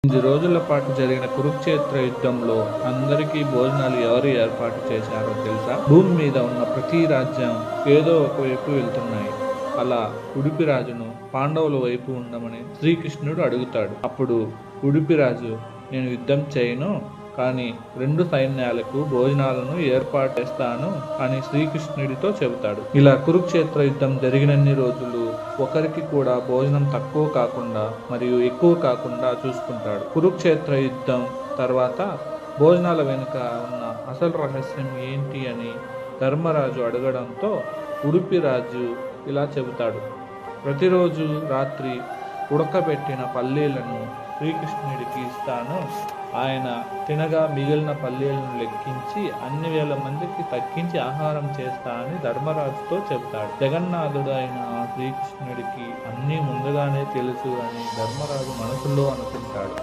8 రోజుల పాటు జరిగిన కురుక్షేత్ర యుద్ధంలో అందరికీ భోజనాలు ఎవరు ఏర్పాటు చేశారో తెలుసా? భూమి మీద ఉన్న ప్రతి రాజ్యం ఏదో ఒకవైపు వెళ్తున్నాయి. అలా ఉడిపి రాజును పాండవుల వైపు ఉండమని శ్రీకృష్ణుడు అడుగుతాడు. అప్పుడు ఉడిపి రాజు, నేను యుద్ధం చేయను, కానీ 2 సైన్యాలకు భోజనాలను ఏర్పాటు చేస్తాను అని శ్రీకృష్ణుడితో చెబుతాడు. ఇలా కురుక్షేత్ర యుద్ధం జరిగినన్ని రోజులు ఒకరికి కూడా భోజనం తక్కువ కాకుండా మరియు ఎక్కువ కాకుండా చూసుకుంటాడు. కురుక్షేత్ర యుద్ధం తర్వాత భోజనాల వెనుక ఉన్న అసలు రహస్యం ఏంటి అని ధర్మరాజు అడగడంతో ఉడిపి రాజు ఇలా చెబుతాడు. ప్రతిరోజు రాత్రి ఉడకబెట్టిన పల్లీలను శ్రీకృష్ణుడికి ఇస్తాను. ఆయన తినగా మిగిలిన పల్లీలను లెక్కించి అన్ని వేల మందికి తగ్గించి ఆహారం చేస్తా అని ధర్మరాజుతో చెబుతాడు. జగన్నాథుడు అయిన శ్రీకృష్ణుడికి అన్నీ ముందుగానే తెలుసు అని ధర్మరాజు మనసులో అనుకుంటాడు.